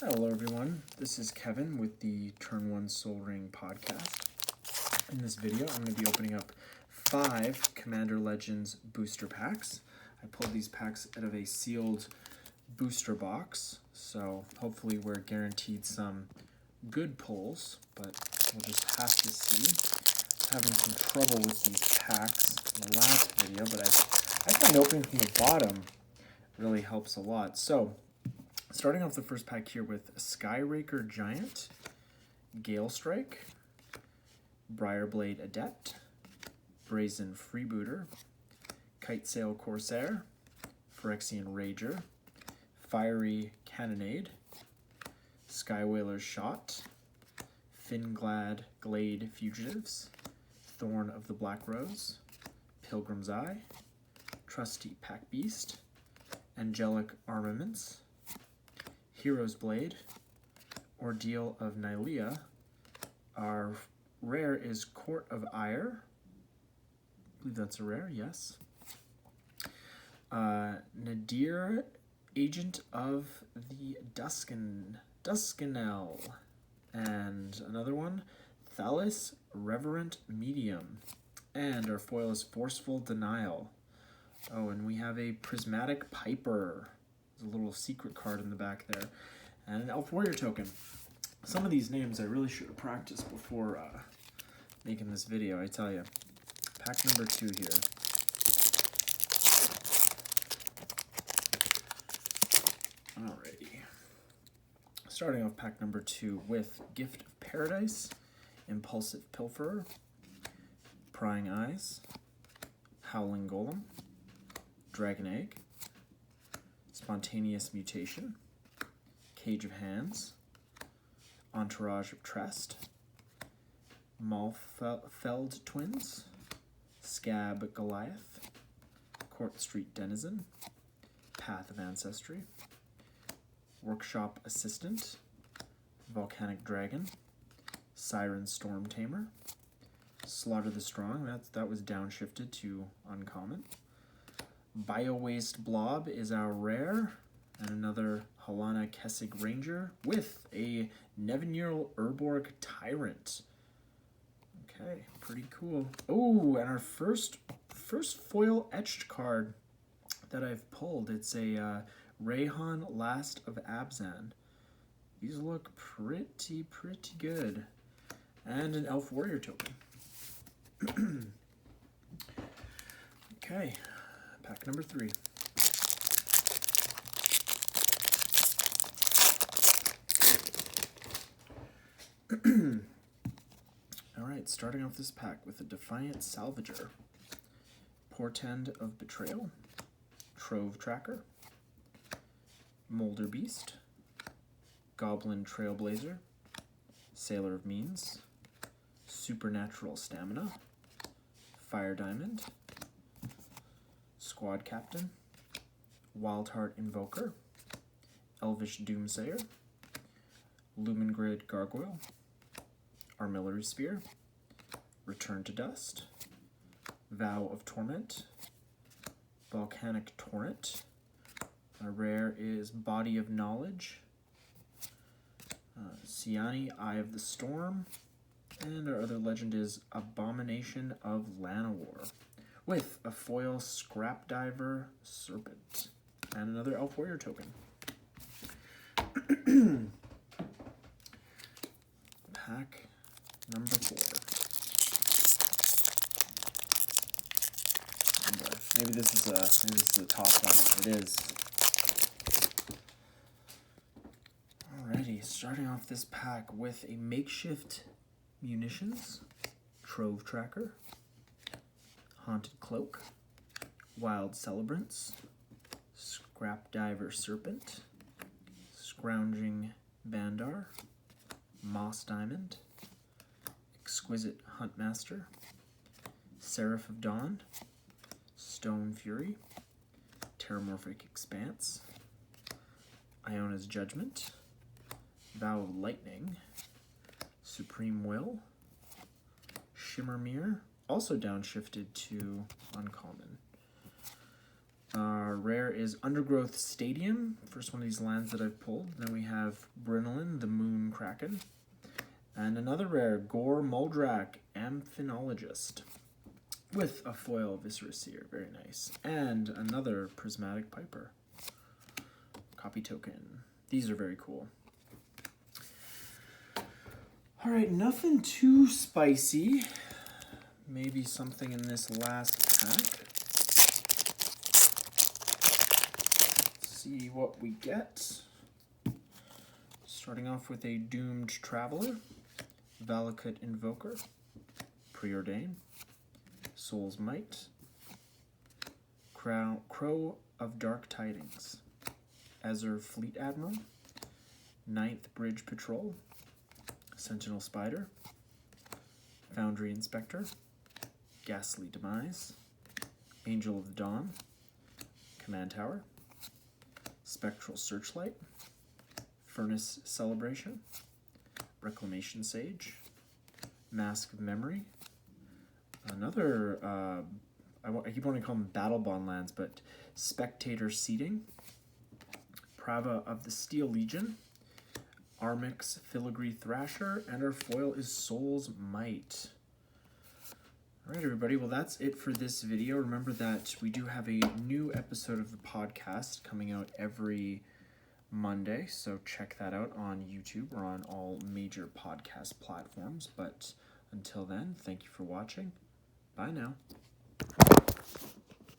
Hello everyone, this is Kevin with the Turn 1 Soul Ring podcast. In this video, I'm going to be opening up 5 Commander Legends booster packs. I pulled these packs out of a sealed booster box, so hopefully we're guaranteed some good pulls, but we'll just have to see. I was having some trouble with these packs in the last video, but I find opening from the bottom really helps a lot. So, starting off the first pack here with Skyraker Giant, Gale Strike, Briarblade Adept, Brazen Freebooter, Kitesail Corsair, Phyrexian Rager, Fiery Cannonade, Skywhaler's Shot, Finglad Glade Fugitives, Thorn of the Black Rose, Pilgrim's Eye, Trusty Pack Beast, Angelic Armaments, Hero's Blade, Ordeal of Nylea. Our rare is Court of Ire. I believe that's a rare, yes. Nadir, Agent of the Duskanel. And another one, Thalis, Reverent Medium. And our foil is Forceful Denial. Oh, and we have a Prismatic Piper. There's a little secret card in the back there. And an Elf Warrior token. Some of these names I really should have practiced before making this video, I tell you. Pack number 2 here. Alrighty. Starting off pack number 2 with Gift of Paradise, Impulsive Pilferer, Prying Eyes, Howling Golem, Dragon Egg, Spontaneous Mutation, Cage of Hands, Entourage of Trest, Malfeld Twins, Scab Goliath, Court Street Denizen, Path of Ancestry, Workshop Assistant, Volcanic Dragon, Siren Storm Tamer, Slaughter the Strong, that was downshifted to uncommon. Bio-Waste Blob is our rare, and another Halana Kessig Ranger with a Nevinyrral Urborg Tyrant. Okay, pretty cool. Oh, and our first foil etched card that I've pulled. It's a Rayhan Last of Abzan. These look pretty good. And an Elf Warrior token. Okay, pack number 3. Alright, starting off this pack with a Defiant Salvager, Portend of Betrayal, Trove Tracker, Molder Beast, Goblin Trailblazer, Sailor of Means, Supernatural Stamina, Fire Diamond, Squad Captain, Wildheart Invoker, Elvish Doomsayer, Lumengrid Gargoyle, Armillary Spear, Return to Dust, Vow of Torment, Volcanic Torrent. Our rare is Body of Knowledge, Siani, Eye of the Storm, and our other legend is Abomination of Llanowar, with a foil Scrapdiver Serpent, and another Elf Warrior token. Pack number 4. Maybe this is the top one. It is. Alrighty, starting off this pack with a Makeshift Munitions, Trove Tracker, Haunted Cloak, Wild Celebrants, Scrapdiver Serpent, Scrounging Bandar, Moss Diamond, Exquisite Huntmaster, Seraph of Dawn, Stone Fury, Terramorphic Expanse, Iona's Judgment, Vow of Lightning, Supreme Will, Shimmermere, also downshifted to uncommon, Rare is Undergrowth Stadium, first one of these lands that I've pulled. Then we have Brynolin, the Moon Kraken. And another rare, Gore Muldrak, Amphinologist, with a foil Viscera Seer, very nice. And another Prismatic Piper. Copy token. These are very cool. All right, nothing too spicy. Maybe something in this last pack. See what we get. Starting off with a Doomed Traveler, Valakut Invoker, Preordain, Soul's Might, Crow of Dark Tidings, Ezer Fleet Admiral, Ninth Bridge Patrol, Sentinel Spider, Foundry Inspector, Ghastly Demise, Angel of the Dawn, Command Tower, Spectral Searchlight, Furnace Celebration, Reclamation Sage, Mask of Memory, another, I keep wanting to call them Battle Bond lands, but Spectator Seating, Prava of the Steel Legion, Armix Filigree Thrasher, and our foil is Soul's Might. All right, everybody, well, that's it for this video. Remember that we do have a new episode of the podcast coming out every Monday, so check that out on YouTube or on all major podcast platforms. But until then, thank you for watching. Bye now.